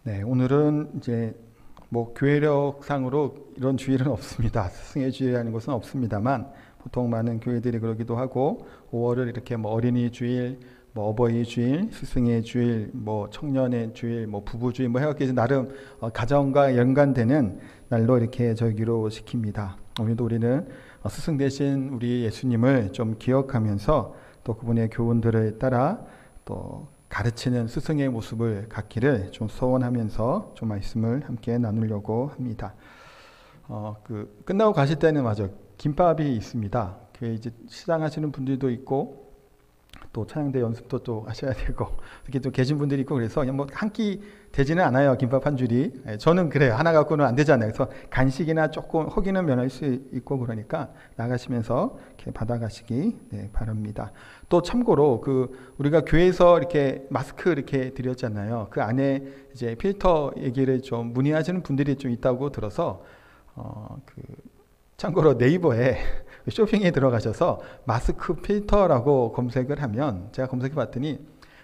네, 오늘은 이제 뭐 교회력상으로 이런 주일은 없습니다. 스승의 주일이라는 것은 없습니다만 보통 많은 교회들이 그러기도 하고 5월을 이렇게 뭐 어린이 주일, 뭐 어버이 주일, 스승의 주일, 뭐 청년의 주일, 뭐 부부 주일 뭐 해갖고 나름 가정과 연관되는 날로 이렇게 저기로 시킵니다. 오늘도 우리는 스승 대신 우리 예수님을 좀 기억하면서 또 그분의 교훈들을 따라 또 가르치는 스승의 모습을 갖기를 좀 소원하면서 좀 말씀을 함께 나누려고 합니다. 끝나고 가실 때는 맞아 김밥이 있습니다. 이제 시장하시는 분들도 있고 또 찬양대 연습도 또 하셔야 되고 이렇게 또 계신 분들이 있고 그래서 그냥 뭐 한 끼 되지는 않아요. 김밥 한 줄이. 저는 그래요. 하나 갖고는 안 되잖아요. 그래서 간식이나 조금 허기는 면할 수 있고 그러니까 나가시면서 이렇게 받아가시기 바랍니다. 또 참고로 우리가 교회에서 이렇게 마스크 이렇게 드렸잖아요. 그 안에 이제 필터 얘기를 좀 문의하시는 분들이 좀 있다고 들어서 참고로 네이버에 쇼핑에 들어가셔서 마스크 필터라고 검색을 하면 제가 검색해 봤더니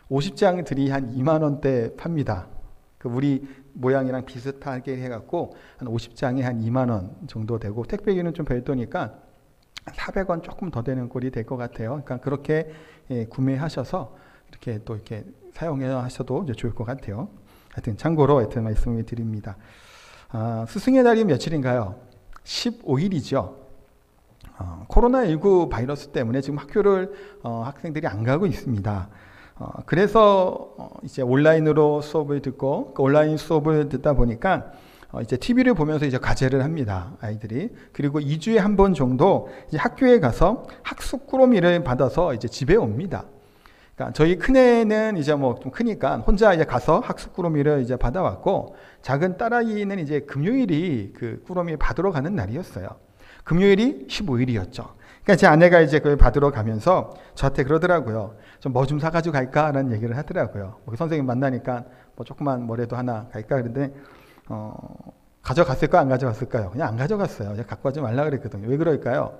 50장들이 한 2만 원대 팝니다. 우리 모양이랑 비슷하게 해갖고 한 50장에 한 2만 원 정도 되고 택배비는 좀 별도니까 400원 조금 더 되는 꼴이 될 것 같아요. 그러니까 그렇게 구매하셔서 이렇게 또 이렇게 사용하셔도 이제 좋을 것 같아요. 하여튼 참고로 말씀을 드립니다. 스승의 날이 며칠인가요? 15일이죠. 코로나19 바이러스 때문에 지금 학교를 학생들이 안 가고 있습니다. 그래서 이제 온라인으로 수업을 듣고 온라인 수업을 듣다 보니까 이제 TV를 보면서 이제 과제를 합니다. 아이들이. 그리고 2주에 한 번 정도 이제 학교에 가서 학습 꾸러미를 받아서 이제 집에 옵니다. 그러니까 저희 큰애는 이제 뭐 좀 크니까 혼자 이제 가서 학습 꾸러미를 이제 받아왔고 작은 딸아이는 이제 금요일이 그 꾸러미 받으러 가는 날이었어요. 금요일이 15일이었죠. 그러니까 제 아내가 이제 그걸 받으러 가면서 저한테 그러더라고요. 좀 뭐 좀 사가지고 갈까라는 얘기를 하더라고요. 선생님 만나니까 뭐 조그만 뭐라도 하나 갈까 그랬는데 가져갔을까요? 안 가져갔을까요? 그냥 안 가져갔어요. 제가 갖고 가지 말라 그랬거든요. 왜 그럴까요?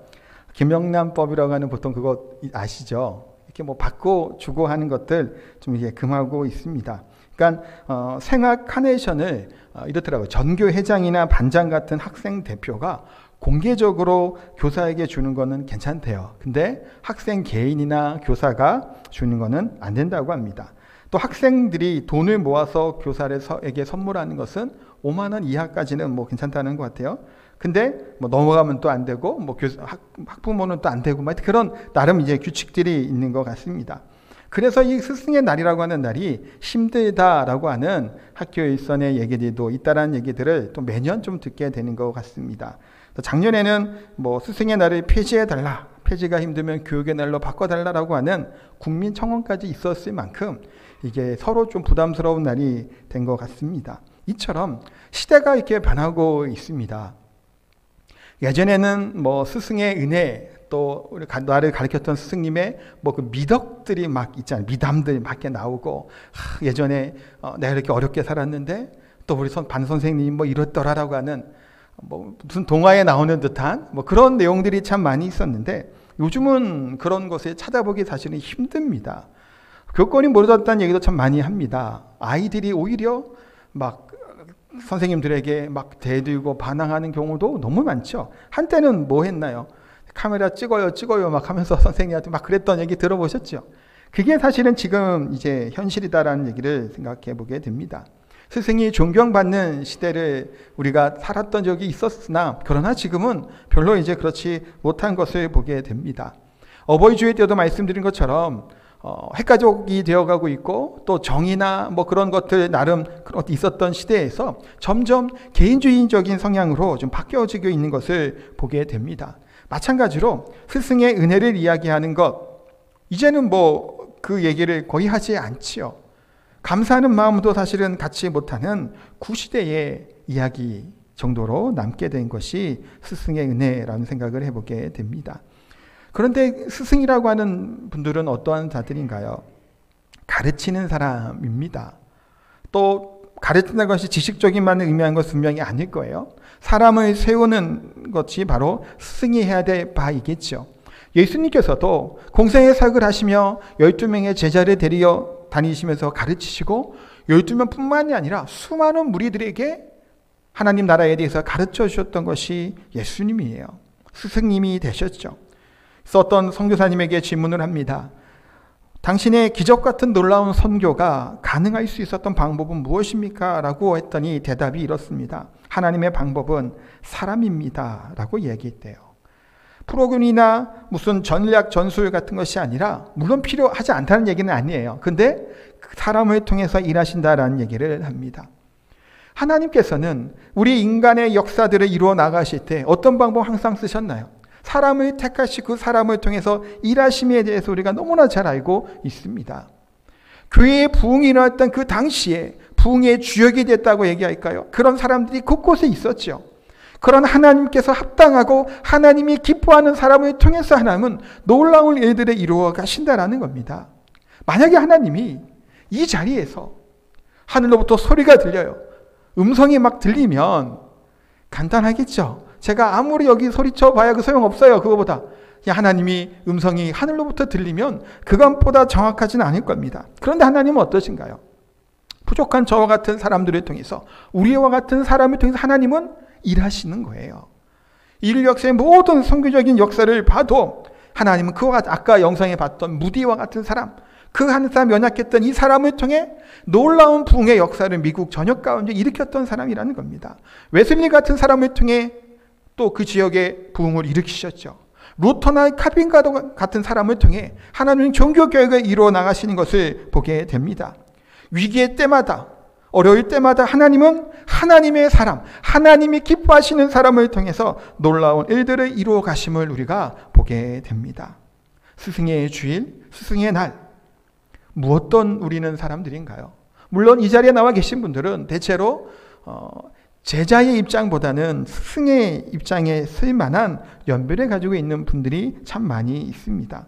김영란법이라고 하는 보통 그거 아시죠? 이렇게 뭐 받고 주고 하는 것들 좀 이게 금하고 있습니다. 그러니까 생활 카네이션을 이렇더라고요. 전교 회장이나 반장 같은 학생 대표가 공개적으로 교사에게 주는 거는 괜찮대요. 근데 학생 개인이나 교사가 주는 거는 안 된다고 합니다. 또 학생들이 돈을 모아서 교사에게 선물하는 것은 5만 원 이하까지는 뭐 괜찮다는 것 같아요. 근데 뭐 넘어가면 또 안 되고 뭐 학부모는 또 안 되고 뭐 그런 나름 이제 규칙들이 있는 것 같습니다. 그래서 이 스승의 날이라고 하는 날이 힘들다라고 하는 학교 일선의 얘기들도 있다라는 얘기들을 또 매년 좀 듣게 되는 것 같습니다. 작년에는 뭐 스승의 날을 폐지해달라, 폐지가 힘들면 교육의 날로 바꿔달라라고 하는 국민 청원까지 있었을 만큼 이게 서로 좀 부담스러운 날이 된 것 같습니다. 이처럼 시대가 이렇게 변하고 있습니다. 예전에는 뭐 스승의 은혜 또 나를 가르쳤던 스승님의 뭐 그 미덕들이 막 있잖아요. 미담들 막 이렇게 나오고 예전에 내가 이렇게 어렵게 살았는데 또 우리 반 선생님이 뭐 이렇더라라고 하는 뭐 무슨 동화에 나오는 듯한 뭐 그런 내용들이 참 많이 있었는데 요즘은 그런 것을 찾아보기 사실은 힘듭니다. 교권이 모르졌다는 얘기도 참 많이 합니다. 아이들이 오히려 막 선생님들에게 막 대들고 반항하는 경우도 너무 많죠. 한때는 뭐 했나요? 카메라 찍어요 막 하면서 선생님한테 막 그랬던 얘기 들어보셨죠? 그게 사실은 지금 이제 현실이다라는 얘기를 생각해 보게 됩니다. 스승이 존경받는 시대를 우리가 살았던 적이 있었으나 그러나 지금은 별로 이제 그렇지 못한 것을 보게 됩니다. 어버이 주일 때도 말씀드린 것처럼 핵가족이 되어가고 있고 또 정의나 뭐 그런 것들 나름 있었던 시대에서 점점 개인주의적인 성향으로 좀 바뀌어지고 있는 것을 보게 됩니다. 마찬가지로 스승의 은혜를 이야기하는 것 이제는 뭐 그 얘기를 거의 하지 않지요. 감사하는 마음도 사실은 갖지 못하는 구시대의 이야기 정도로 남게 된 것이 스승의 은혜라는 생각을 해보게 됩니다. 그런데 스승이라고 하는 분들은 어떠한 자들인가요? 가르치는 사람입니다. 또 가르치는 것이 지식적인만 의미하는 것은 분명히 아닐 거예요. 사람을 세우는 것이 바로 스승이 해야 될 바이겠죠. 예수님께서도 공생의 사역을 하시며 12명의 제자를 데리어 다니시면서 가르치시고 12명뿐만이 아니라 수많은 무리들에게 하나님 나라에 대해서 가르쳐 주셨던 것이 예수님이에요. 스승님이 되셨죠. 그래서 어떤 선교사님에게 질문을 합니다. 당신의 기적 같은 놀라운 선교가 가능할 수 있었던 방법은 무엇입니까? 라고 했더니 대답이 이렇습니다. 하나님의 방법은 사람입니다. 라고 이야기했대요. 프로그램이나 무슨 전략 전술 같은 것이 아니라, 물론 필요하지 않다는 얘기는 아니에요. 근데 사람을 통해서 일하신다라는 얘기를 합니다. 하나님께서는 우리 인간의 역사들을 이루어 나가실 때 어떤 방법 항상 쓰셨나요? 사람을 택하시고 그 사람을 통해서 일하심에 대해서 우리가 너무나 잘 알고 있습니다. 교회의 부흥이 일어났던 그 당시에 부흥의 주역이 됐다고 얘기할까요? 그런 사람들이 곳곳에 있었죠. 그런 하나님께서 합당하고 하나님이 기뻐하는 사람을 통해서 하나님은 놀라운 일들을 이루어 가신다라는 겁니다. 만약에 하나님이 이 자리에서 하늘로부터 소리가 들려요. 음성이 막 들리면 간단하겠죠. 제가 아무리 여기 소리쳐 봐야 그 소용없어요. 그거보다 하나님이 음성이 하늘로부터 들리면 그것보다 정확하지는 않을 겁니다. 그런데 하나님은 어떠신가요? 부족한 저와 같은 사람들을 통해서, 우리와 같은 사람을 통해서 하나님은 일하시는 거예요. 인류 역사의 모든 선교적인 역사를 봐도 하나님은 그와 같은, 아까 영상에 봤던 무디와 같은 사람, 그 한 사람 연약했던 이 사람을 통해 놀라운 부흥의 역사를 미국 전역 가운데 일으켰던 사람이라는 겁니다. 웨슬리 같은 사람을 통해 또 그 지역의 부흥을 일으키셨죠. 루터나 칼빈 같은 사람을 통해 하나님은 종교개혁을 이루어 나가시는 것을 보게 됩니다. 위기의 때마다, 어려울 때마다 하나님은 하나님의 사람, 하나님이 기뻐하시는 사람을 통해서 놀라운 일들을 이루어 가심을 우리가 보게 됩니다. 스승의 주일, 스승의 날, 무엇던 우리는 사람들인가요? 물론 이 자리에 나와 계신 분들은 대체로 제자의 입장보다는 스승의 입장에 쓸 만한 연배를 가지고 있는 분들이 참 많이 있습니다.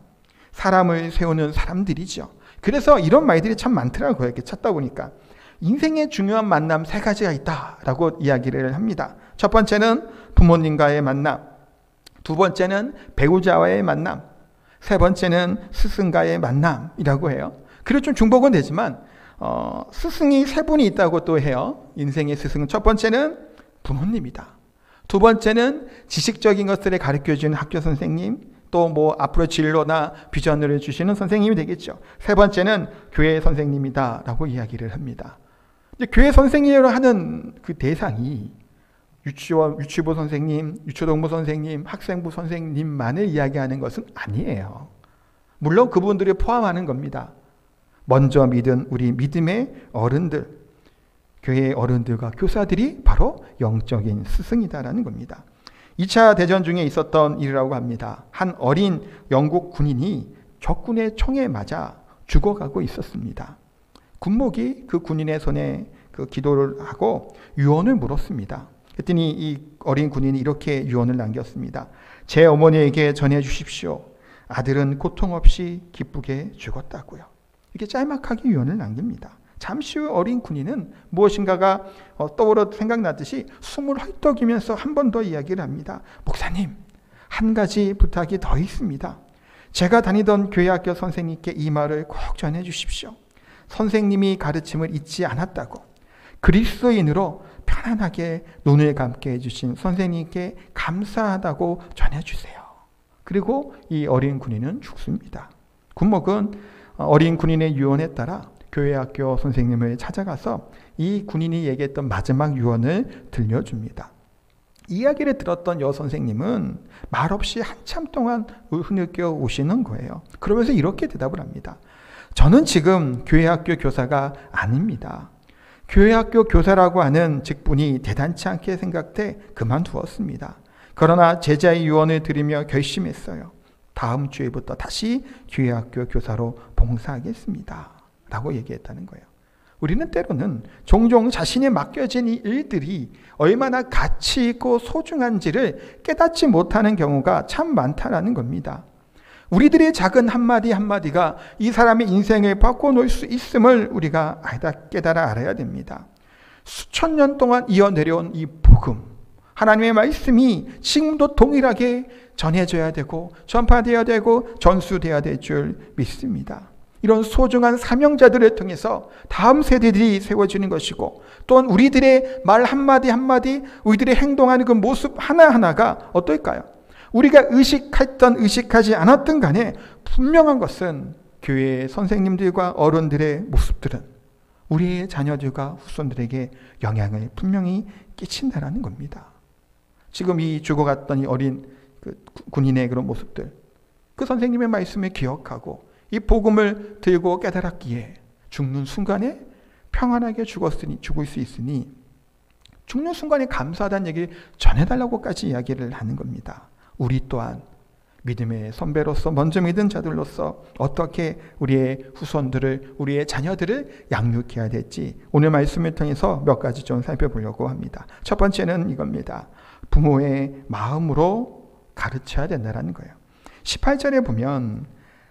사람을 세우는 사람들이죠. 그래서 이런 말들이 참 많더라고요. 이렇게 찾다 보니까. 인생의 중요한 만남 3가지가 있다라고 이야기를 합니다. 첫 번째는 부모님과의 만남, 두 번째는 배우자와의 만남, 세 번째는 스승과의 만남이라고 해요. 그리고 좀 중복은 되지만 스승이 3분이 있다고 또 해요. 인생의 스승은 첫 번째는 부모님이다. 두 번째는 지식적인 것들을 가르쳐주는 학교 선생님, 또 뭐 앞으로 진로나 비전을 주시는 선생님이 되겠죠. 세 번째는 교회 선생님이다라고 이야기를 합니다. 이제 교회 선생님으로 하는 그 대상이 유치부 선생님, 유초동부 선생님, 학생부 선생님만을 이야기하는 것은 아니에요. 물론 그분들을 포함하는 겁니다. 먼저 믿은 우리 믿음의 어른들, 교회의 어른들과 교사들이 바로 영적인 스승이다라는 겁니다. 2차 대전 중에 있었던 일이라고 합니다. 한 어린 영국 군인이 적군의 총에 맞아 죽어가고 있었습니다. 군목이 그 군인의 손에 그 기도를 하고 유언을 물었습니다. 그랬더니 이 어린 군인이 이렇게 유언을 남겼습니다. 제 어머니에게 전해 주십시오. 아들은 고통 없이 기쁘게 죽었다고요. 이렇게 짤막하게 유언을 남깁니다. 잠시 후 어린 군인은 무엇인가가 떠오르 생각나듯이 숨을 헐떡이면서 한 번 더 이야기를 합니다. 목사님, 한 가지 부탁이 더 있습니다. 제가 다니던 교회 학교 선생님께 이 말을 꼭 전해 주십시오. 선생님이 가르침을 잊지 않았다고, 그리스도인으로 편안하게 눈을 감게 해주신 선생님께 감사하다고 전해주세요. 그리고 이 어린 군인은 죽습니다. 군목은 어린 군인의 유언에 따라 교회 학교 선생님을 찾아가서 이 군인이 얘기했던 마지막 유언을 들려줍니다. 이야기를 들었던 여선생님은 말없이 한참 동안 흐느껴 오시는 거예요. 그러면서 이렇게 대답을 합니다. 저는 지금 교회 학교 교사가 아닙니다. 교회 학교 교사라고 하는 직분이 대단치 않게 생각돼 그만두었습니다. 그러나 제자의 유언을 들으며 결심했어요. 다음 주에부터 다시 교회 학교 교사로 봉사하겠습니다. 라고 얘기했다는 거예요. 우리는 때로는 종종 자신에 맡겨진 이 일들이 얼마나 가치 있고 소중한지를 깨닫지 못하는 경우가 참 많다라는 겁니다. 우리들의 작은 한마디 한마디가 이 사람의 인생을 바꿔놓을 수 있음을 우리가 깨달아 알아야 됩니다. 수천 년 동안 이어내려온 이 복음, 하나님의 말씀이 지금도 동일하게 전해져야 되고 전파되어야 되고 전수되어야 될 줄 믿습니다. 이런 소중한 사명자들을 통해서 다음 세대들이 세워지는 것이고, 또한 우리들의 말 한마디 한마디, 우리들의 행동하는 그 모습 하나하나가 어떨까요? 우리가 의식했던 의식하지 않았던 간에 분명한 것은 교회의 선생님들과 어른들의 모습들은 우리의 자녀들과 후손들에게 영향을 분명히 끼친다라는 겁니다. 지금 이 죽어갔던 이 어린 그 군인의 그런 모습들, 그 선생님의 말씀을 기억하고 이 복음을 들고 깨달았기에 죽는 순간에 평안하게 죽을 수 있으니 죽는 순간에 감사하다는 얘기를 전해달라고까지 이야기를 하는 겁니다. 우리 또한 믿음의 선배로서 먼저 믿은 자들로서 어떻게 우리의 후손들을, 우리의 자녀들을 양육해야 될지 오늘 말씀을 통해서 몇 가지 좀 살펴보려고 합니다. 첫 번째는 이겁니다. 부모의 마음으로 가르쳐야 된다는 거예요. 18절에 보면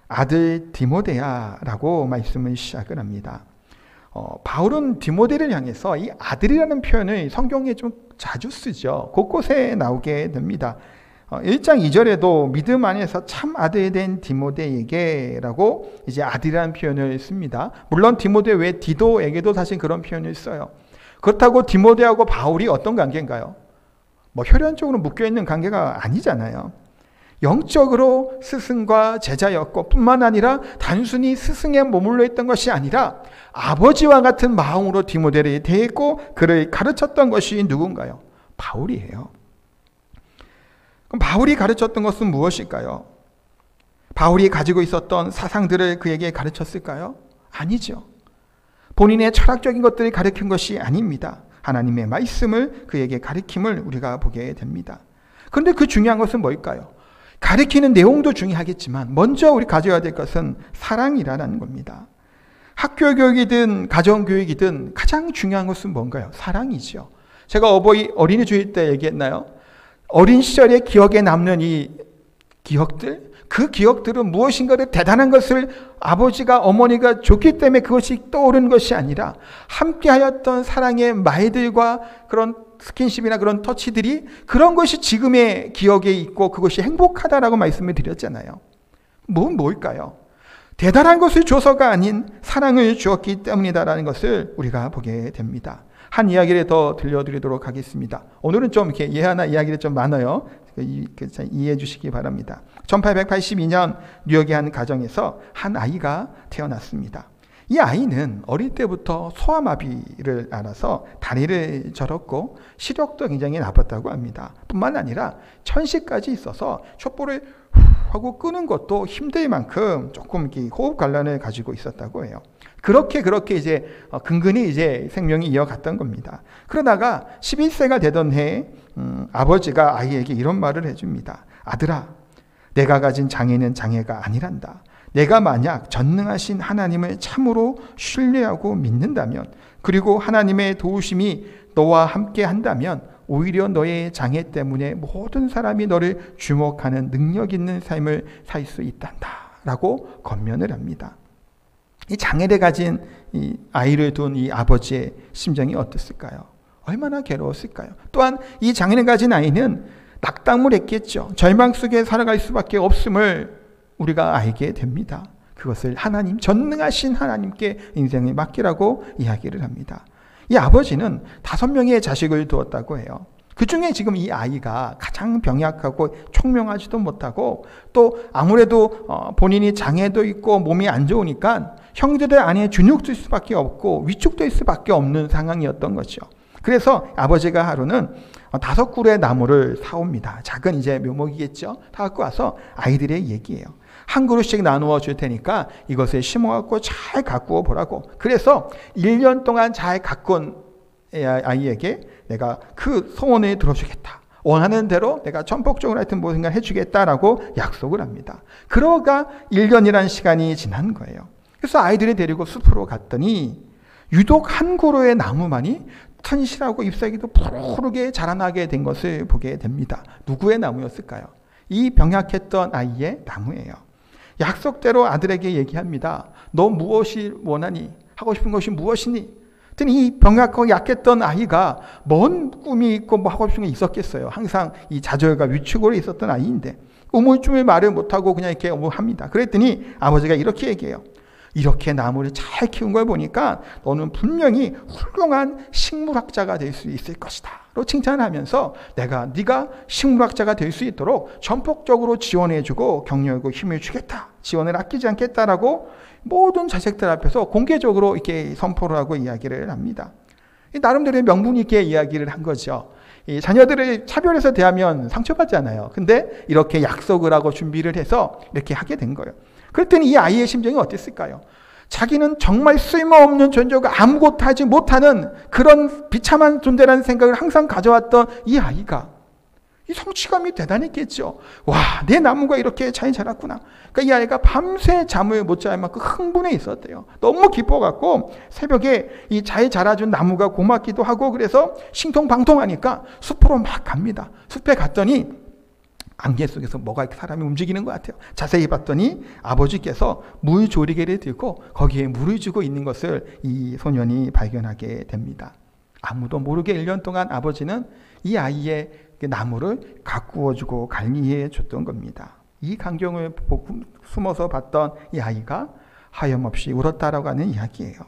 아들 디모데야라고 말씀을 시작을 합니다. 바울은 디모데를 향해서 이 아들이라는 표현을 성경에 좀 자주 쓰죠. 곳곳에 나오게 됩니다. 1장 2절에도 믿음 안에서 참 아들이 된 디모데에게라고 이제 아들이라는 표현을 씁니다. 물론 디모데 외 디도에게도 사실 그런 표현을 써요. 그렇다고 디모데하고 바울이 어떤 관계인가요? 뭐 혈연적으로 묶여있는 관계가 아니잖아요. 영적으로 스승과 제자였고 뿐만 아니라 단순히 스승에 머물러 있던 것이 아니라 아버지와 같은 마음으로 디모데를 대했고 그를 가르쳤던 것이 누군가요? 바울이에요. 그럼 바울이 가르쳤던 것은 무엇일까요? 바울이 가지고 있었던 사상들을 그에게 가르쳤을까요? 아니죠. 본인의 철학적인 것들을 가르친 것이 아닙니다. 하나님의 말씀을 그에게 가르침을 우리가 보게 됩니다. 그런데 그 중요한 것은 뭘까요? 가르치는 내용도 중요하겠지만 먼저 우리 가져야 될 것은 사랑이라는 겁니다. 학교 교육이든 가정 교육이든 가장 중요한 것은 뭔가요? 사랑이죠. 제가 어린이 주일 때 얘기했나요? 어린 시절에 기억에 남는 이 기억들, 그 기억들은 무엇인가를 대단한 것을 아버지가 어머니가 줬기 때문에 그것이 떠오르는 것이 아니라 함께하였던 사랑의 말들과 그런 스킨십이나 그런 터치들이 그런 것이 지금의 기억에 있고 그것이 행복하다라고 말씀을 드렸잖아요. 뭘까요? 대단한 것을 줘서가 아닌 사랑을 주었기 때문이다라는 것을 우리가 보게 됩니다. 한 이야기를 더 들려드리도록 하겠습니다. 오늘은 좀 이렇게 예하나 이야기를 좀 많아요. 이해해 주시기 바랍니다. 1882년 뉴욕의 한 가정에서 한 아이가 태어났습니다. 이 아이는 어릴 때부터 소아마비를 앓아서 다리를 절었고 시력도 굉장히 나빴다고 합니다. 뿐만 아니라 천식까지 있어서 촛불을 하고 끄는 것도 힘들 만큼 조금 호흡 곤란을 가지고 있었다고 해요. 그렇게 이제 근근히 이제 생명이 이어갔던 겁니다. 그러다가 11세가 되던 해에 아버지가 아이에게 이런 말을 해줍니다. 아들아, 내가 가진 장애는 장애가 아니란다. 내가 만약 전능하신 하나님을 참으로 신뢰하고 믿는다면, 그리고 하나님의 도우심이 너와 함께 한다면 오히려 너의 장애 때문에 모든 사람이 너를 주목하는 능력 있는 삶을 살 수 있단다 라고 권면을 합니다. 이 장애를 가진 이 아이를 둔 이 아버지의 심정이 어땠을까요? 얼마나 괴로웠을까요? 또한 이 장애를 가진 아이는 낙담을 했겠죠. 절망 속에 살아갈 수밖에 없음을 우리가 알게 됩니다. 그것을 하나님, 전능하신 하나님께 인생을 맡기라고 이야기를 합니다. 이 아버지는 5명의 자식을 두었다고 해요. 그 중에 지금 이 아이가 가장 병약하고 총명하지도 못하고 또 아무래도 본인이 장애도 있고 몸이 안 좋으니까 형제들 안에 준육될 수밖에 없고 위축될 수밖에 없는 상황이었던 거죠. 그래서 아버지가 하루는 5그루의 나무를 사옵니다. 작은 이제 묘목이겠죠. 다 갖고 와서 아이들의 얘기예요. 한 그루씩 나누어 줄 테니까 이것을 심어갖고 잘 가꾸어 보라고. 그래서 1년 동안 잘 가꾼 아이에게 내가 그 소원을 들어주겠다. 원하는 대로 내가 전폭적으로 하여튼 모든 걸 해주겠다라고 약속을 합니다. 그러가 1년이라는 시간이 지난 거예요. 그래서 아이들이 데리고 숲으로 갔더니 유독 한 그루의 나무만이 튼실하고 잎사귀도 푸르게 자라나게 된 것을 보게 됩니다. 누구의 나무였을까요? 이 병약했던 아이의 나무예요. 약속대로 아들에게 얘기합니다. 너 무엇이 원하니? 하고 싶은 것이 무엇이니? 그랬더니 이 병약하고 약했던 아이가 뭔 꿈이 있고 뭐 하고 싶은 게 있었겠어요. 항상 이 좌절과 위축으로 있었던 아이인데 우물쭈물 말을 못하고 그냥 이렇게 합니다. 그랬더니 아버지가 이렇게 얘기해요. 이렇게 나무를 잘 키운 걸 보니까 너는 분명히 훌륭한 식물학자가 될 수 있을 것이다 로 칭찬하면서 내가 네가 식물학자가 될 수 있도록 전폭적으로 지원해주고 격려하고 힘을 주겠다, 지원을 아끼지 않겠다라고 모든 자식들 앞에서 공개적으로 이렇게 선포를 하고 이야기를 합니다. 나름대로 명분 있게 이야기를 한 거죠. 이 자녀들을 차별해서 대하면 상처받잖아요. 근데 이렇게 약속을 하고 준비를 해서 이렇게 하게 된 거예요. 그랬더니 이 아이의 심정이 어땠을까요? 자기는 정말 쓸모없는 존재고 아무것도 하지 못하는 그런 비참한 존재라는 생각을 항상 가져왔던 이 아이가 이 성취감이 대단했겠죠. 와, 내 나무가 이렇게 잘 자랐구나. 그러니까 이 아이가 밤새 잠을 못 잘 만큼 흥분해 있었대요. 너무 기뻐갖고 새벽에 이 잘 자라준 나무가 고맙기도 하고 그래서 신통방통하니까 숲으로 막 갑니다. 숲에 갔더니 안개 속에서 뭐가 이렇게 사람이 움직이는 것 같아요. 자세히 봤더니 아버지께서 물조리개를 들고 거기에 물을 주고 있는 것을 이 소년이 발견하게 됩니다. 아무도 모르게 1년 동안 아버지는 이 아이의 나무를 가꾸어주고 관리해 줬던 겁니다. 이 광경을 숨어서 봤던 이 아이가 하염없이 울었다라고 하는 이야기예요.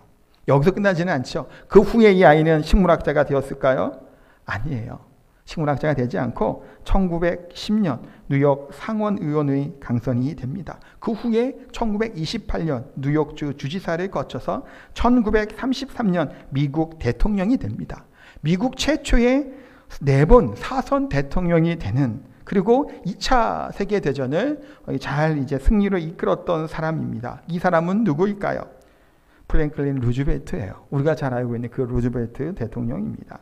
여기서 끝나지는 않죠. 그 후에 이 아이는 식물학자가 되었을까요? 아니에요. 식물학자가 되지 않고 1910년 뉴욕 상원의원의 당선이 됩니다. 그 후에 1928년 뉴욕주 주지사를 거쳐서 1933년 미국 대통령이 됩니다. 미국 최초의 4번 사선 대통령이 되는, 그리고 2차 세계대전을 잘 이제 승리로 이끌었던 사람입니다. 이 사람은 누구일까요? 프랭클린 루즈벨트예요. 우리가 잘 알고 있는 그 루즈벨트 대통령입니다.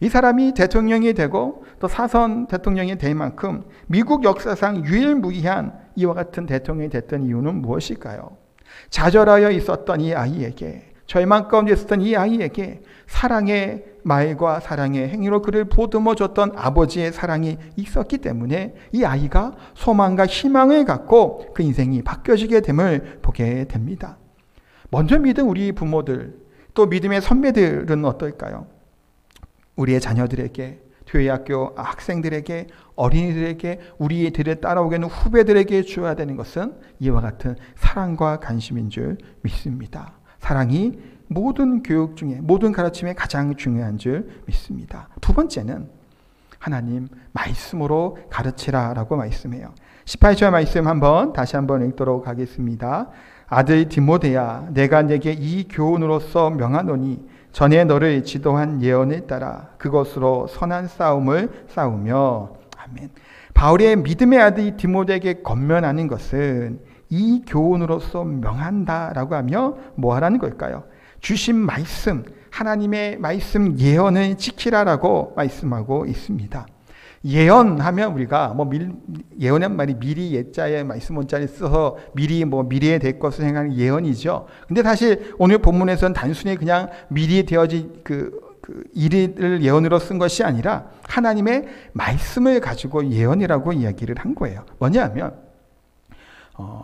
이 사람이 대통령이 되고 또 사선 대통령이 될 만큼 미국 역사상 유일무이한 이와 같은 대통령이 됐던 이유는 무엇일까요? 좌절하여 있었던 이 아이에게, 절망 가운데 있었던 이 아이에게 사랑의 말과 사랑의 행위로 그를 보듬어줬던 아버지의 사랑이 있었기 때문에 이 아이가 소망과 희망을 갖고 그 인생이 바뀌어지게 됨을 보게 됩니다. 먼저 믿은 우리 부모들, 또 믿음의 선배들은 어떨까요? 우리의 자녀들에게, 교회학교 학생들에게, 어린이들에게, 우리들을 따라오게 하는 후배들에게 주어야 되는 것은 이와 같은 사랑과 관심인 줄 믿습니다. 사랑이 모든 교육 중에, 모든 가르침에 가장 중요한 줄 믿습니다. 두 번째는 하나님 말씀으로 가르치라라고 말씀해요. 18절 말씀 다시 한번 읽도록 하겠습니다. 아들 디모데야, 내가 내게 이 교훈으로서 명하노니 전에 너를 지도한 예언을 따라 그것으로 선한 싸움을 싸우며. 아멘. 바울의 믿음의 아들 디모데에게 권면하는 것은 이 교훈으로서 명한다라고 하며 뭐 하라는 걸까요? 주신 말씀, 하나님의 말씀 예언을 지키라라고 말씀하고 있습니다. 예언하면 우리가 예언한 말이 미리 예자에 말씀 원자를 써서 미리 미래에 될 것을 생각하는 예언이죠. 근데 사실 오늘 본문에서는 단순히 그냥 미리 되어질 그 일을 예언으로 쓴 것이 아니라 하나님의 말씀을 가지고 예언이라고 이야기를 한 거예요. 뭐냐면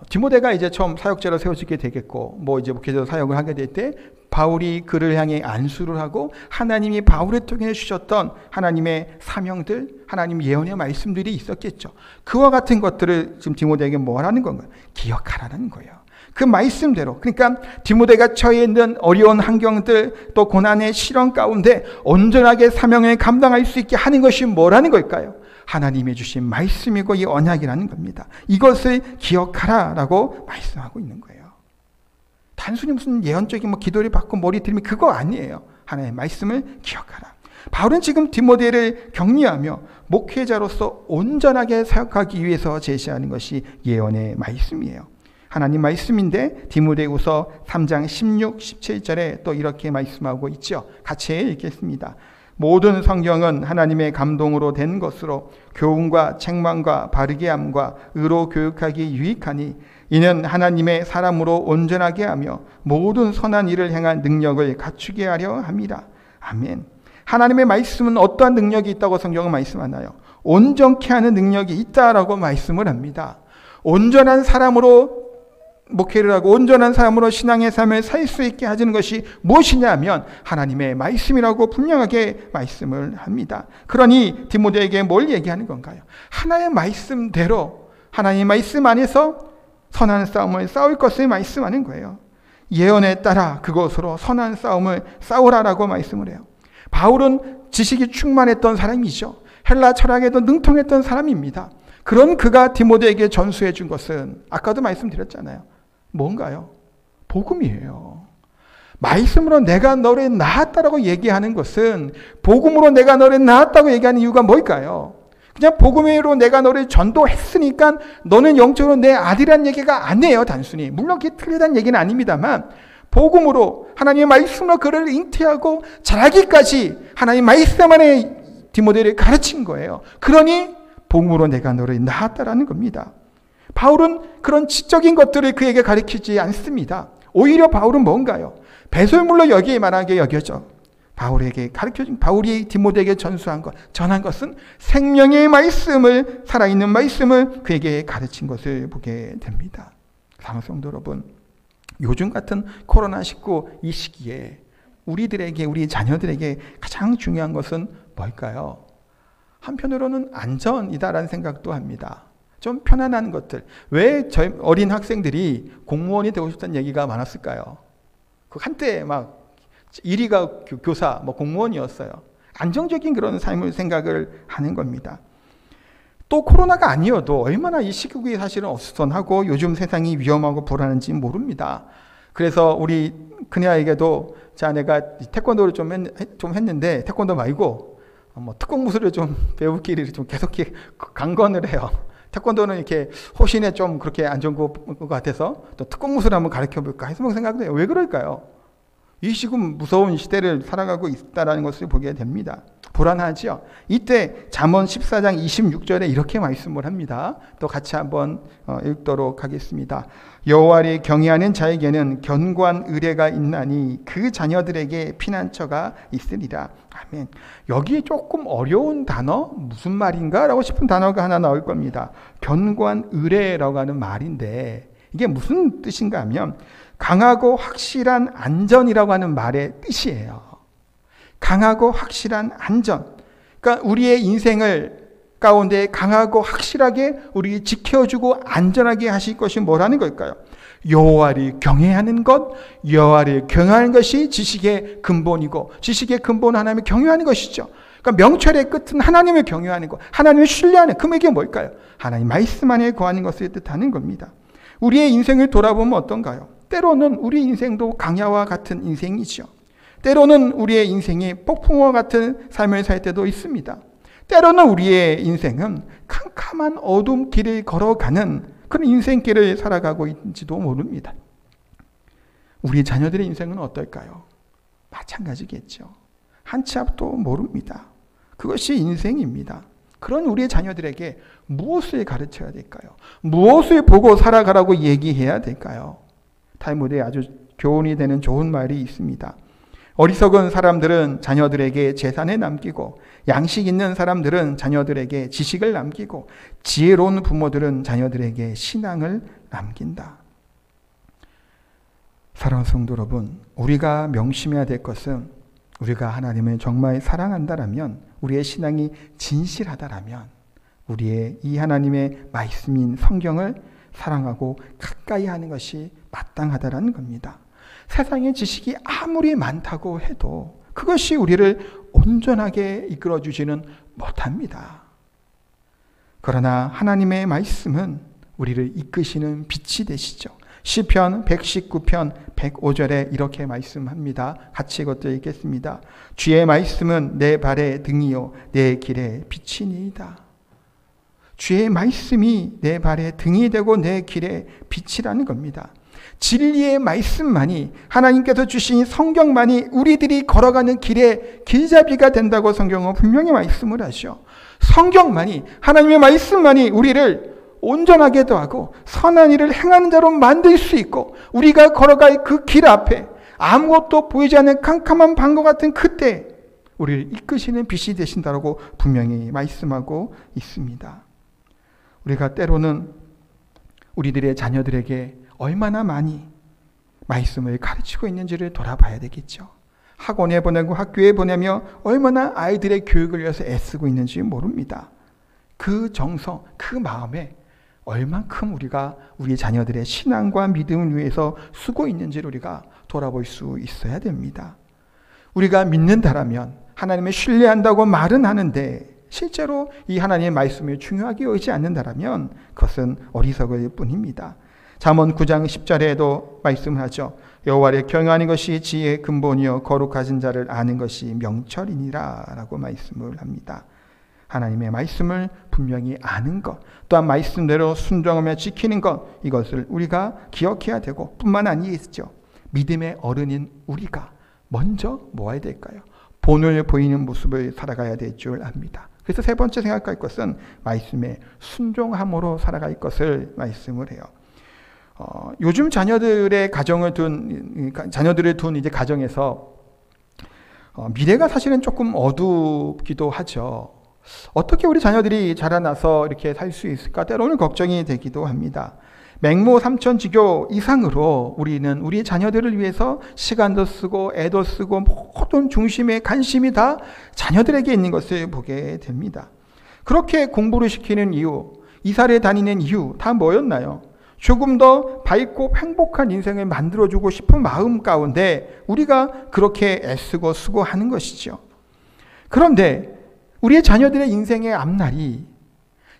디모데가 이제 처음 사역자로 세워지게 되겠고 이제 목회자로 사역을 하게 될 때 바울이 그를 향해 안수를 하고 하나님이 바울을 통해 주셨던 하나님의 사명들, 하나님 예언의 말씀들이 있었겠죠. 그와 같은 것들을 지금 디모데에게 뭐 하라는 건가요? 기억하라는 거예요. 그 말씀대로, 그러니까 디모데가 처해 있는 어려운 환경들, 또 고난의 시련 가운데 온전하게 사명을 감당할 수 있게 하는 것이 뭐라는 걸까요? 하나님이 주신 말씀이고 이 언약이라는 겁니다. 이것을 기억하라라고 말씀하고 있는 거예요. 단순히 무슨 예언적인 기도를 받고 머리 들면 그거 아니에요. 하나님의 말씀을 기억하라. 바울은 지금 디모데를 격려하며 목회자로서 온전하게 사역하기 위해서 제시하는 것이 예언의 말씀이에요. 하나님 말씀인데 디모데후서 3장 16, 17절에 또 이렇게 말씀하고 있죠. 같이 읽겠습니다. 모든 성경은 하나님의 감동으로 된 것으로 교훈과 책망과 바르게 함과 의로 교육하기 유익하니 이는 하나님의 사람으로 온전하게 하며 모든 선한 일을 행한 능력을 갖추게 하려 함이라. 아멘. 하나님의 말씀은 어떠한 능력이 있다고 성경은 말씀하나요? 온전케 하는 능력이 있다라고 말씀을 합니다. 온전한 사람으로 목회를 하고 온전한 사람으로 신앙의 삶을 살 수 있게 하는 것이 무엇이냐 하면 하나님의 말씀이라고 분명하게 말씀을 합니다. 그러니 디모데에게 뭘 얘기하는 건가요? 하나의 말씀대로 하나님의 말씀 안에서 선한 싸움을 싸울 것을 말씀하는 거예요. 예언에 따라 그것으로 선한 싸움을 싸우라라고 말씀을 해요. 바울은 지식이 충만했던 사람이죠. 헬라 철학에도 능통했던 사람입니다. 그런 그가 디모데에게 전수해 준 것은 아까도 말씀드렸잖아요. 뭔가요? 복음이에요. 말씀으로 내가 너를 낳았다라고 얘기하는 것은, 복음으로 내가 너를 낳았다고 얘기하는 이유가 뭘까요? 그냥 복음으로 내가 너를 전도했으니까 너는 영적으로 내 아들이라는 얘기가 아니에요, 단순히. 물론 그게 틀리다는 얘기는 아닙니다만, 복음으로 하나님의 말씀으로 그를 잉태하고 자라기까지 하나님의 말씀 안에 디모데를 가르친 거예요. 그러니 복음으로 내가 너를 낳았다라는 겁니다. 바울은 그런 지적인 것들을 그에게 가르치지 않습니다. 오히려 바울은 뭔가요? 배설물로 여기에 말하게 여겨져. 바울에게 가르쳐준, 바울이 디모데에게 전수한 것, 전한 것은 생명의 말씀을, 살아있는 말씀을 그에게 가르친 것을 보게 됩니다. 사랑하는 성도 여러분, 요즘 같은 코로나19 이 시기에 우리들에게, 우리 자녀들에게 가장 중요한 것은 뭘까요? 한편으로는 안전이다라는 생각도 합니다. 좀 편안한 것들. 왜 저희 어린 학생들이 공무원이 되고 싶다는 얘기가 많았을까요? 그 한때 막 1위가 교사, 공무원이었어요. 안정적인 그런 삶을 생각을 하는 겁니다. 또 코로나가 아니어도 얼마나 이 시국이 사실은 어수선하고 요즘 세상이 위험하고 불안한지 모릅니다. 그래서 우리 큰애에게도 자, 내가 태권도를 좀 했는데 태권도 말고 특공무술을 좀 배우기를 좀 계속 강권을 해요. 태권도는 이렇게 호신에 좀 그렇게 안 좋은 것 같아서 또 특공무술 한번 가르쳐 볼까 해서 생각도 해요. 왜 그럴까요? 이 지금 무서운 시대를 살아가고 있다는 것을 보게 됩니다. 불안하죠. 이때 잠언 14장 26절에 이렇게 말씀을 합니다. 또 같이 한번 읽도록 하겠습니다. 여호와를 경외하는 자에게는 견고한 의뢰가 있나니 그 자녀들에게 피난처가 있으리라. 아멘. 여기에 조금 어려운 단어, 무슨 말인가? 라고 싶은 단어가 하나 나올 겁니다. 견고한 의뢰라고 하는 말인데 이게 무슨 뜻인가 하면 강하고 확실한 안전이라고 하는 말의 뜻이에요. 강하고 확실한 안전. 그러니까 우리의 인생을 가운데 강하고 확실하게 우리 지켜주고 안전하게 하실 것이 뭐라는 걸까요? 여호와를 경외하는 것, 여호와를 경외하는 것이 지식의 근본이고, 지식의 근본은 하나님을 경외하는 것이죠. 그러니까 명철의 끝은 하나님을 경외하는 것, 하나님을 신뢰하는, 그럼 이게 뭘까요? 하나님 말씀 안에 거하는 것을 뜻하는 겁니다. 우리의 인생을 돌아보면 어떤가요? 때로는 우리 인생도 강야와 같은 인생이죠. 때로는 우리의 인생이 폭풍과 같은 삶을 살 때도 있습니다. 때로는 우리의 인생은 캄캄한 어둠 길을 걸어가는 그런 인생길을 살아가고 있는지도 모릅니다. 우리 자녀들의 인생은 어떨까요? 마찬가지겠죠. 한 치 앞도 모릅니다. 그것이 인생입니다. 그런 우리의 자녀들에게 무엇을 가르쳐야 될까요? 무엇을 보고 살아가라고 얘기해야 될까요? 탈무드에 아주 교훈이 되는 좋은 말이 있습니다. 어리석은 사람들은 자녀들에게 재산을 남기고, 양식 있는 사람들은 자녀들에게 지식을 남기고, 지혜로운 부모들은 자녀들에게 신앙을 남긴다. 사랑하는 성도 여러분, 우리가 명심해야 될 것은 우리가 하나님을 정말 사랑한다라면, 우리의 신앙이 진실하다라면 우리의 이 하나님의 말씀인 성경을 사랑하고 가까이 하는 것이 마땅하다라는 겁니다. 세상의 지식이 아무리 많다고 해도 그것이 우리를 온전하게 이끌어주지는 못합니다. 그러나 하나님의 말씀은 우리를 이끄시는 빛이 되시죠. 시편 119편 105절에 이렇게 말씀합니다. 같이 이것도 읽겠습니다. 주의 말씀은 내 발의 등이요 내 길의 빛이니이다. 주의 말씀이 내 발의 등이 되고 내 길의 빛이라는 겁니다. 진리의 말씀만이, 하나님께서 주신 성경만이 우리들이 걸어가는 길의 길잡이가 된다고 성경은 분명히 말씀을 하죠. 성경만이, 하나님의 말씀만이 우리를 온전하게도 하고 선한 일을 행하는 자로 만들 수 있고, 우리가 걸어갈 그 길 앞에 아무것도 보이지 않는 캄캄한 밤과 같은 그때 우리를 이끄시는 빛이 되신다고 분명히 말씀하고 있습니다. 우리가 때로는 우리들의 자녀들에게 얼마나 많이 말씀을 가르치고 있는지를 돌아봐야 되겠죠. 학원에 보내고 학교에 보내며 얼마나 아이들의 교육을 위해서 애쓰고 있는지 모릅니다. 그 정성, 그 마음에 얼만큼 우리가 우리 자녀들의 신앙과 믿음을 위해서 쓰고 있는지를 우리가 돌아볼 수 있어야 됩니다. 우리가 믿는다라면 하나님을 신뢰한다고 말은 하는데 실제로 이 하나님의 말씀을 중요하게 여기지 않는다라면 그것은 어리석을 뿐입니다. 잠언 9장 10절에도 말씀을 하죠. 여호와를 경외하는 것이 지혜의 근본이요 거룩하신 자를 아는 것이 명철이니라 라고 말씀을 합니다. 하나님의 말씀을 분명히 아는 것, 또한 말씀대로 순종하며 지키는 것, 이것을 우리가 기억해야 되고 뿐만 아니겠죠. 믿음의 어른인 우리가 먼저 뭐 해야 될까요? 본을 보이는 모습을 살아가야 될 줄 압니다. 그래서 세 번째 생각할 것은 말씀에 순종함으로 살아갈 것을 말씀을 해요. 요즘 자녀들의 자녀들을 둔 이제 가정에서 미래가 사실은 조금 어둡기도 하죠. 어떻게 우리 자녀들이 자라나서 이렇게 살 수 있을까 때로는 걱정이 되기도 합니다. 맹모 삼천지교 이상으로 우리는 우리 자녀들을 위해서 시간도 쓰고 애도 쓰고 모든 중심에 관심이 다 자녀들에게 있는 것을 보게 됩니다. 그렇게 공부를 시키는 이유, 이사를 다니는 이유 다 뭐였나요? 조금 더 밝고 행복한 인생을 만들어주고 싶은 마음 가운데 우리가 그렇게 애쓰고 수고하는 것이죠. 그런데 우리의 자녀들의 인생의 앞날이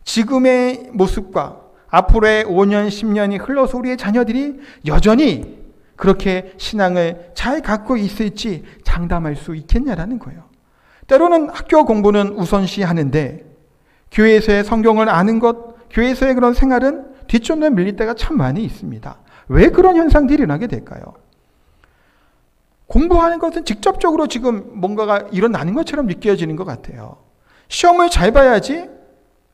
지금의 모습과 앞으로의 5년, 10년이 흘러서 우리의 자녀들이 여전히 그렇게 신앙을 잘 갖고 있을지 장담할 수 있겠냐라는 거예요. 때로는 학교 공부는 우선시하는데 교회에서의 성경을 아는 것, 교회에서의 그런 생활은 뒷전에 밀릴 때가 참 많이 있습니다. 왜 그런 현상들이 일어나게 될까요? 공부하는 것은 직접적으로 지금 뭔가가 일어나는 것처럼 느껴지는 것 같아요. 시험을 잘 봐야지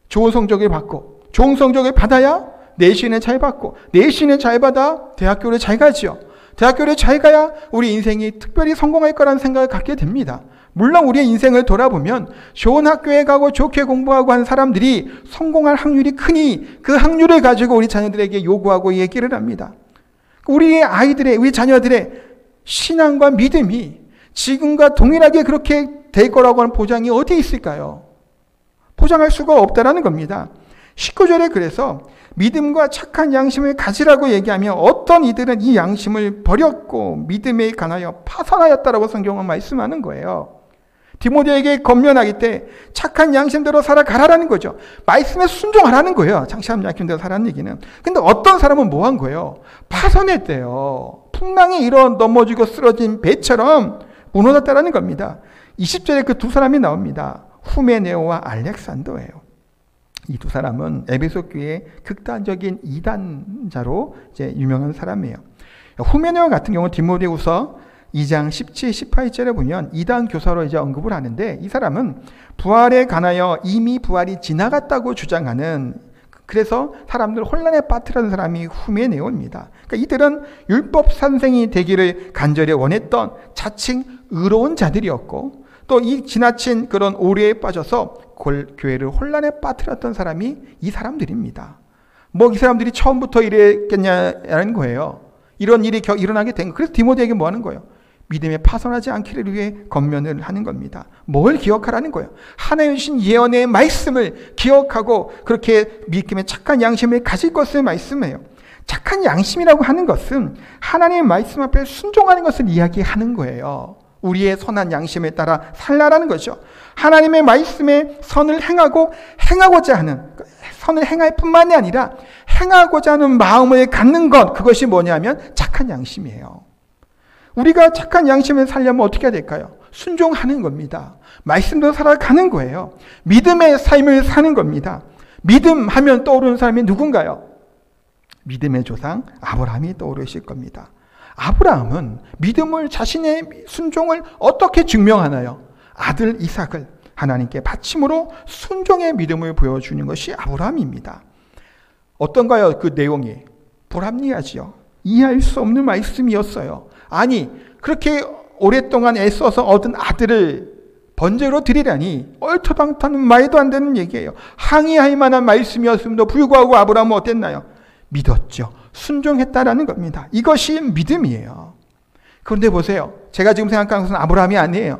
좋은 성적을 받고, 좋은 성적을 받아야 내신을 잘 받고, 내신을 잘 받아 대학교를 잘 가죠. 대학교를 잘 가야 우리 인생이 특별히 성공할 거라는 생각을 갖게 됩니다. 물론 우리의 인생을 돌아보면 좋은 학교에 가고 좋게 공부하고 한 사람들이 성공할 확률이 크니 그 확률을 가지고 우리 자녀들에게 요구하고 얘기를 합니다. 우리 자녀들의 신앙과 믿음이 지금과 동일하게 그렇게 될 거라고 하는 보장이 어디 있을까요? 보장할 수가 없다라는 겁니다. 19절에 그래서 믿음과 착한 양심을 가지라고 얘기하며 어떤 이들은 이 양심을 버렸고 믿음에 관하여 파산하였다라고 성경은 말씀하는 거예요. 디모데에게 권면하기 때 착한 양심대로 살아가라는 거죠. 말씀에 순종하라는 거예요. 착한 양심대로 살아라는 얘기는. 근데 어떤 사람은 뭐 한 거예요? 파산했대요. 풍랑에 넘어지고 쓰러진 배처럼 무너졌다라는 겁니다. 20절에 그 두 사람이 나옵니다. 후메네오와 알렉산더예요. 이 두 사람은 에베소 교회의 극단적인 이단자로 이제 유명한 사람이에요. 후메네오 같은 경우는 디모데후서 2장 17, 18절에 보면 이단 교사로 이제 언급을 하는데 이 사람은 부활에 관하여 이미 부활이 지나갔다고 주장하는, 그래서 사람들 혼란에 빠뜨리는 사람이 후메네오입니다. 그러니까 이들은 율법 선생이 되기를 간절히 원했던 자칭 의로운 자들이었고 또 이 지나친 그런 오류에 빠져서 교회를 혼란에 빠뜨렸던 사람이 이 사람들입니다. 뭐 이 사람들이 처음부터 이랬겠냐는 거예요. 이런 일이 일어나게 된 거. 그래서 디모데에게 뭐 하는 거예요? 믿음에 파손하지 않기를 위해 권면을 하는 겁니다. 뭘 기억하라는 거예요? 하나님 주신 예언의 말씀을 기억하고 그렇게 믿음의 착한 양심을 가질 것을 말씀해요. 착한 양심이라고 하는 것은 하나님의 말씀 앞에 순종하는 것을 이야기하는 거예요. 우리의 선한 양심에 따라 살라라는 거죠. 하나님의 말씀에 선을 행하고자 하는, 선을 행할 뿐만이 아니라 행하고자 하는 마음을 갖는 것, 그것이 뭐냐면 착한 양심이에요. 우리가 착한 양심을 살려면 어떻게 해야 될까요? 순종하는 겁니다. 말씀대로 살아가는 거예요. 믿음의 삶을 사는 겁니다. 믿음 하면 떠오르는 사람이 누군가요? 믿음의 조상 아브라함이 떠오르실 겁니다. 아브라함은 믿음을, 자신의 순종을 어떻게 증명하나요? 아들 이삭을 하나님께 바침으로 순종의 믿음을 보여주는 것이 아브라함입니다. 어떤가요? 그 내용이 불합리하지요. 이해할 수 없는 말씀이었어요. 아니, 그렇게 오랫동안 애써서 얻은 아들을 번제로 드리라니 얼토당토는 말도 안 되는 얘기예요. 항의할 만한 말씀이었음에도 불구하고 아브라함은 어땠나요? 믿었죠. 순종했다라는 겁니다. 이것이 믿음이에요. 그런데 보세요. 제가 지금 생각하는 것은 아브라함이 아니에요.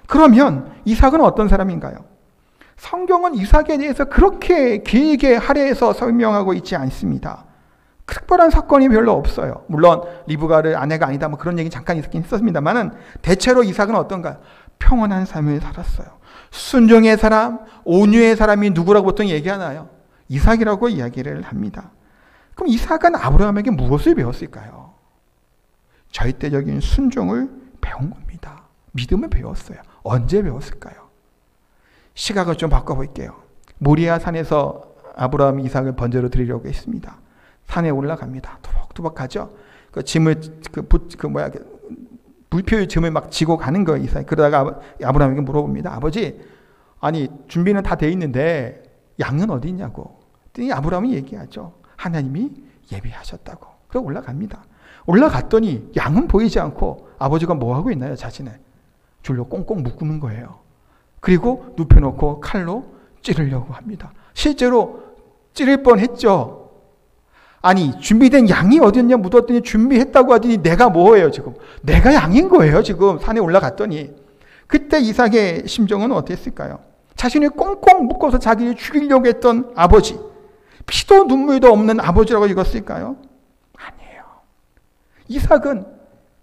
그러면 이삭은 어떤 사람인가요? 성경은 이삭에 대해서 그렇게 길게 할애해서 설명하고 있지 않습니다. 특별한 사건이 별로 없어요. 물론 리브가를 아내가 아니다 뭐 그런 얘기 잠깐 있긴 있었습니다만은 대체로 이삭은 어떤가요? 평온한 삶을 살았어요. 순종의 사람, 온유의 사람이 누구라고 보통 얘기하나요? 이삭이라고 이야기를 합니다. 그럼 이삭은 아브라함에게 무엇을 배웠을까요? 절대적인 순종을 배운 겁니다. 믿음을 배웠어요. 언제 배웠을까요? 시각을 좀 바꿔볼게요. 모리아 산에서 아브라함이 이삭을 번제로 드리려고 했습니다. 산에 올라갑니다. 투벅투벅 가죠. 그 짐을 물표의 짐을 막 지고 가는 거예요. 이삭. 그러다가 아브라함에게 물어봅니다. 아버지, 아니 준비는 다 돼 있는데 양은 어디 있냐고. 그랬더니 아브라함이 얘기하죠. 하나님이 예비하셨다고. 그래서 올라갑니다. 올라갔더니 양은 보이지 않고 아버지가 뭐 하고 있나요? 자신을 줄로 꽁꽁 묶는 거예요. 그리고 눕혀놓고 칼로 찌르려고 합니다. 실제로 찌를 뻔했죠. 아니 준비된 양이 어딨냐 묻었더니 준비했다고 하더니 내가 뭐예요 지금? 내가 양인 거예요 지금. 산에 올라갔더니. 그때 이삭의 심정은 어땠을까요? 자신을 꽁꽁 묶어서 자기를 죽이려고 했던 아버지, 피도 눈물도 없는 아버지라고 읽었을까요? 아니에요. 이삭은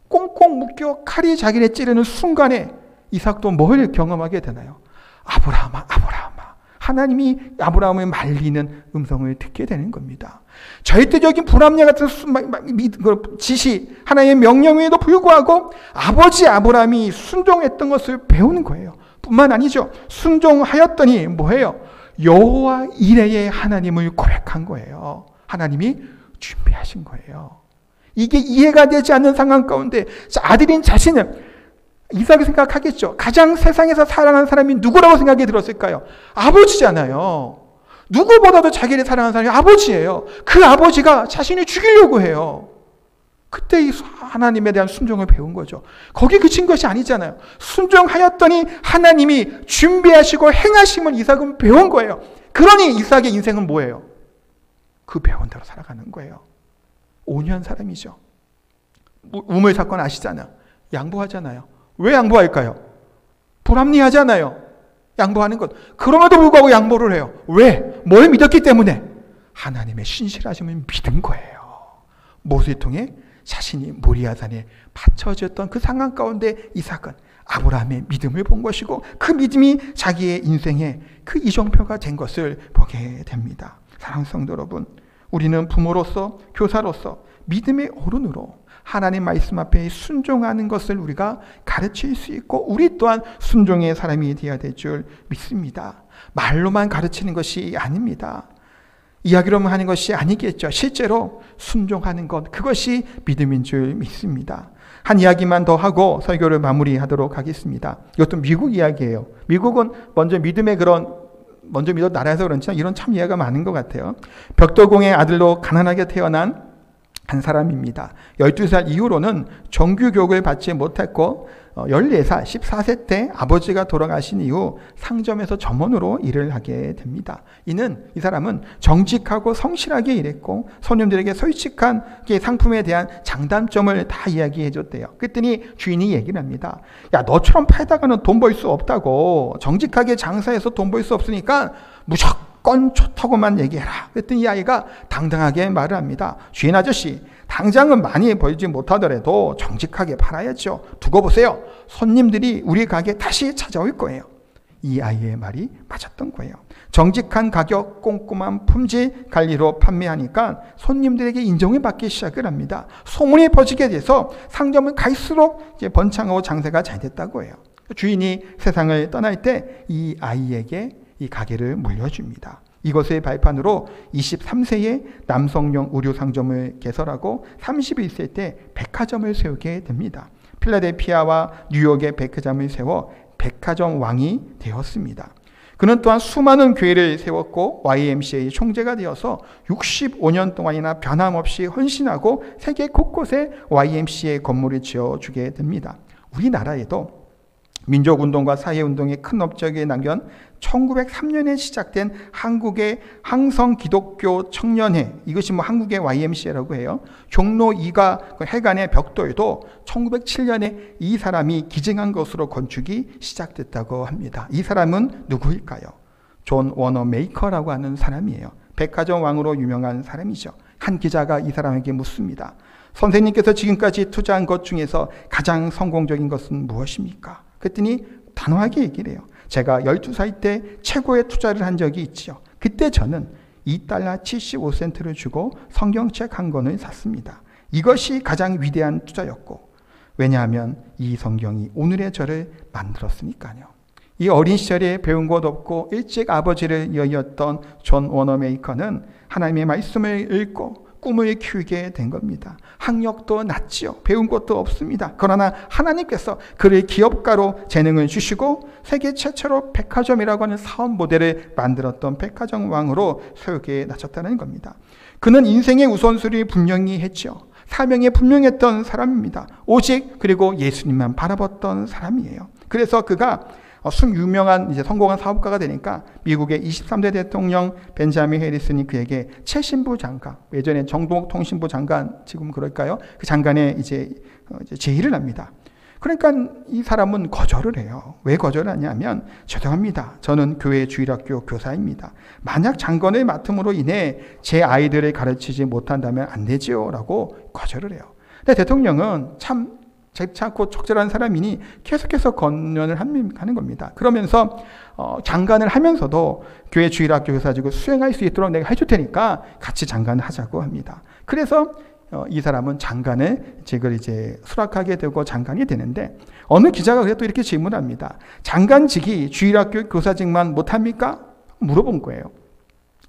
꽁꽁 묶여 칼이 자기를 찌르는 순간에 이삭도 뭘 경험하게 되나요? 아브라함아, 아브라함아. 하나님이 아브라함을 말리는 음성을 듣게 되는 겁니다. 절대적인 불합리화 같은 지시, 하나님의 명령에도 불구하고 아버지 아브라함이 순종했던 것을 배우는 거예요. 뿐만 아니죠. 순종하였더니 뭐예요? 여호와 이레의 하나님을 고백한 거예요. 하나님이 준비하신 거예요. 이게 이해가 되지 않는 상황 가운데 아들인 자신을 이삭이 생각하겠죠. 가장 세상에서 사랑하는 사람이 누구라고 생각이 들었을까요? 아버지잖아요. 누구보다도 자기를 사랑하는 사람이 아버지예요. 그 아버지가 자신을 죽이려고 해요. 그때 이 하나님에 대한 순종을 배운 거죠. 거기 그친 것이 아니잖아요. 순종하였더니 하나님이 준비하시고 행하심을 이삭은 배운 거예요. 그러니 이삭의 인생은 뭐예요? 그 배운 대로 살아가는 거예요. 온유한 사람이죠. 우물 사건 아시잖아요. 양보하잖아요. 왜 양보할까요? 불합리하잖아요. 양보하는 것. 그럼에도 불구하고 양보를 해요. 왜? 뭘 믿었기 때문에? 하나님의 신실하심을 믿은 거예요. 못을 통해 자신이 모리아산에 바쳐졌던 그 상황 가운데 이삭은 아브라함의 믿음을 본 것이고 그 믿음이 자기의 인생의 그 이정표가 된 것을 보게 됩니다. 사랑하는 성도 여러분, 우리는 부모로서 교사로서 믿음의 어른으로 하나님 말씀 앞에 순종하는 것을 우리가 가르칠 수 있고 우리 또한 순종의 사람이 되어야 될 줄 믿습니다. 말로만 가르치는 것이 아닙니다. 이야기로만 하는 것이 아니겠죠. 실제로 순종하는 것, 그것이 믿음인 줄 믿습니다. 한 이야기만 더 하고 설교를 마무리하도록 하겠습니다. 이것도 미국 이야기예요. 미국은 먼저 믿었 나라에서 그런지 이런 참 이야기가 많은 것 같아요. 벽돌공의 아들로 가난하게 태어난 한 사람입니다. 12살 이후로는 정규교육을 받지 못했고 14살, 14세 때 아버지가 돌아가신 이후 상점에서 점원으로 일을 하게 됩니다. 이 사람은 정직하고 성실하게 일했고 손님들에게 솔직한 상품에 대한 장단점을 다 이야기해 줬대요. 그랬더니 주인이 얘기를 합니다. 야, 너처럼 팔다가는 돈 벌 수 없다고. 정직하게 장사해서 돈 벌 수 없으니까 무조건 좋다고만 얘기해라. 그랬더니 이 아이가 당당하게 말을 합니다. 주인 아저씨, 당장은 많이 벌지 못하더라도 정직하게 팔아야죠. 두고 보세요. 손님들이 우리 가게 다시 찾아올 거예요. 이 아이의 말이 맞았던 거예요. 정직한 가격, 꼼꼼한 품질 관리로 판매하니까 손님들에게 인정을 받기 시작을 합니다. 소문이 퍼지게 돼서 상점은 갈수록 이제 번창하고 장사가 잘 됐다고 해요. 주인이 세상을 떠날 때 이 아이에게 이 가게를 물려줍니다. 이것의 발판으로 23세에 남성용 의류 상점을 개설하고 31세 때 백화점을 세우게 됩니다. 필라델피아와 뉴욕에 백화점을 세워 백화점 왕이 되었습니다. 그는 또한 수많은 교회를 세웠고 YMCA 총재가 되어서 65년 동안이나 변함없이 헌신하고 세계 곳곳에 YMCA 건물을 지어주게 됩니다. 우리나라에도 민족운동과 사회운동의 큰 업적을 남긴 1903년에 시작된 한국의 항성기독교 청년회, 이것이 한국의 YMCA라고 해요. 종로 2가 해관의 벽돌도 1907년에 이 사람이 기증한 것으로 건축이 시작됐다고 합니다. 이 사람은 누구일까요? 존 워너메이커라고 하는 사람이에요. 백화점 왕으로 유명한 사람이죠. 한 기자가 이 사람에게 묻습니다. 선생님께서 지금까지 투자한 것 중에서 가장 성공적인 것은 무엇입니까? 그랬더니 단호하게 얘기를 해요. 제가 12살 때 최고의 투자를 한 적이 있죠. 그때 저는 $2 75센트를 주고 성경책 한 권을 샀습니다. 이것이 가장 위대한 투자였고, 왜냐하면 이 성경이 오늘의 저를 만들었으니까요. 이 어린 시절에 배운 것 없고 일찍 아버지를 이어이었던 존 워너메이커는 하나님의 말씀을 읽고 꿈을 키우게 된 겁니다. 학력도 낮지요. 배운 것도 없습니다. 그러나 하나님께서 그를 기업가로 재능을 주시고 세계 최초로 백화점이라고 하는 사업 모델을 만들었던 백화점 왕으로 소유에 낮췄다는 겁니다. 그는 인생의 우선순위 분명히 했죠. 사명에 분명했던 사람입니다. 오직 그리고 예수님만 바라봤던 사람이에요. 그래서 그가 유명한 성공한 사업가가 되니까 미국의 23대 대통령 벤자민 해리슨이 그에게 최신부 장관, 예전에 정보통신부 장관, 지금 그럴까요? 그 장관에 제의를 합니다. 그러니까 이 사람은 거절을 해요. 왜 거절하냐면, 죄송합니다. 저는 교회 주일학교 교사입니다. 만약 장관을 맡음으로 인해 제 아이들을 가르치지 못한다면 안 되지요. 라고 거절을 해요. 근데 대통령은 참 괜찮고 적절한 사람이니 계속해서 건면을 하는 겁니다. 그러면서 장관을 하면서도 교회 주일학교 교사직을 수행할 수 있도록 내가 해줄 테니까 같이 장관을 하자고 합니다. 그래서 이 사람은 장관을 직을 수락하게 되고 장관이 되는데, 어느 기자가 그래도 이렇게 질문합니다. 장관직이 주일학교 교사직만 못합니까? 물어본 거예요.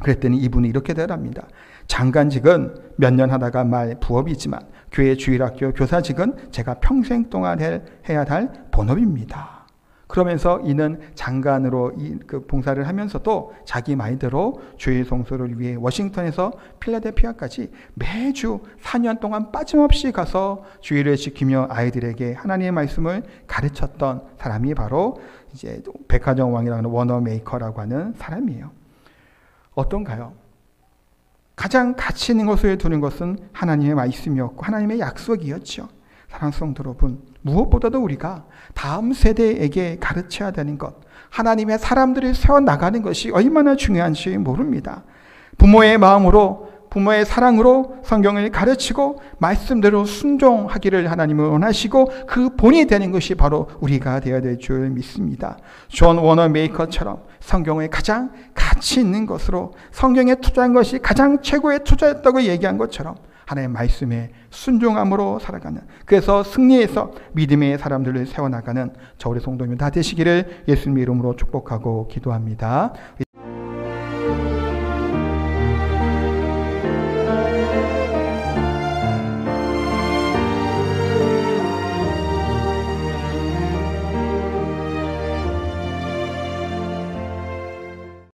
그랬더니 이분이 이렇게 대답합니다. 장관직은 몇 년 하다가 말 부업이지만 교회 주일학교 교사직은 제가 평생 동안 해야 할 본업입니다. 그러면서 이는 장관으로 봉사를 하면서도 자기 말대로 주일 성소를 위해 워싱턴에서 필라델피아까지 매주 4년 동안 빠짐없이 가서 주일을 지키며 아이들에게 하나님의 말씀을 가르쳤던 사람이 바로 백화점 왕이라는 워너메이커라고 하는 사람이에요. 어떤가요? 가장 가치 있는 것을 두는 것은 하나님의 말씀이었고 하나님의 약속이었죠. 사랑하는 성도 여러분, 무엇보다도 우리가 다음 세대에게 가르쳐야 되는 것, 하나님의 사람들을 세워나가는 것이 얼마나 중요한지 모릅니다. 부모의 마음으로, 부모의 사랑으로 성경을 가르치고 말씀대로 순종하기를 하나님은 원하시고 그 본이 되는 것이 바로 우리가 되어야 될 줄 믿습니다. 존 워너메이커처럼 성경의 가장 가치 있는 것으로 성경에 투자한 것이 가장 최고의 투자였다고 얘기한 것처럼 하나님의 말씀에 순종함으로 살아가는, 그래서 승리해서 믿음의 사람들을 세워나가는 저 우리 성도님 다 되시기를 예수님의 이름으로 축복하고 기도합니다.